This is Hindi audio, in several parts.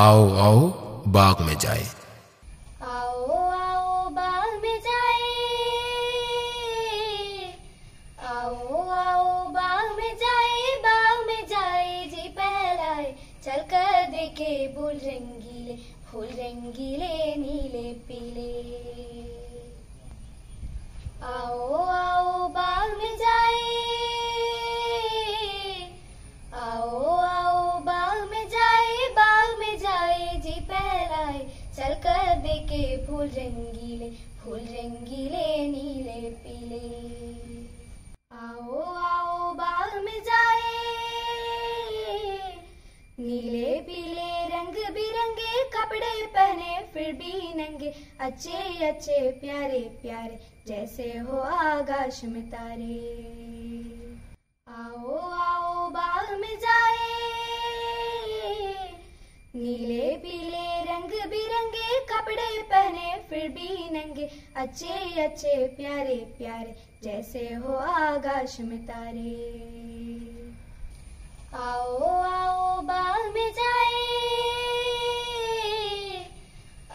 आओ आओ बाग में जाए। आओ आओ बाग में जाए, आओ आओ बाग में जाए, बाग में जाए जी पहलाए, चल कर देखे फूल रंगीले, फूल रंगीले नीले पीले। आओ आओ बाग में जाए, आओ आओ बाग में जाए, बाग में जाए जी पहलाए, चल कर देखे फूल रंगीले, फूल रंगीले नीले पीले। आओ आओ बाग में जाए, नीले पीले रंग बिरंगे कपड़े पहने फिर भी नंगे, अच्छे अच्छे प्यारे प्यारे जैसे हो आकाश में तारे। आओ आओ बाग में जाए, नीले पीले रंग बिरंगे कपड़े पहने फिर भी नंगे, अच्छे अच्छे प्यारे प्यारे जैसे हो आकाश में तारे। आओ आओ बाग में जाए,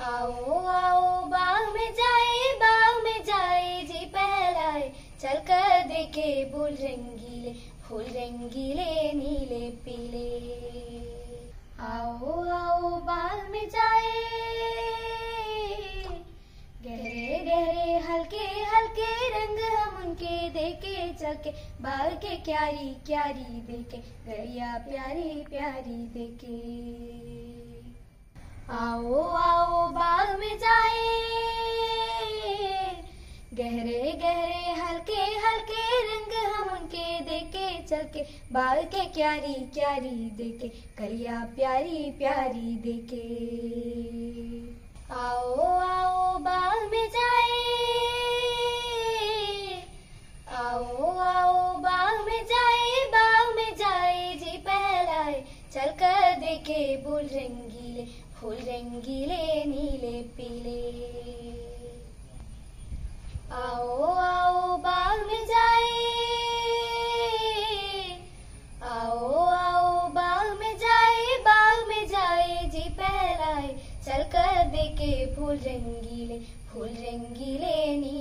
आओ आओ बाग में जाए, बाग में जाए जी पहलाए, चल कर देखे फूल रंगीले, फूल रंगीले नीले पीले। आओ आओ बाग में जाए, गहरे गहरे हल्के हल्के रंग हम उनके देखे चलके, बाग के क्यारी क्यारी देखे, गरिया प्यारी प्यारी देखे। आओ आओ बाग में जाए, गहरे गहरे हल्के हल्के रंग हम उनके देखे चलके, बाग के क्यारी क्यारी देखे, गरिया प्यारी प्यारी देखे। आओ आओ बाग में जाए, आओ आओ बाग में जाए, बाग में जाए जी पहलाए, चल कर देखे फूल रंगीले, फूल रंगीले नीले पीले। आओ आओ बाग में जाए, आओ आओ बाग में जाए, बाग में जाए जी पहलाए, चल कर देखे फूल रंगीले, फूल रंगीले नी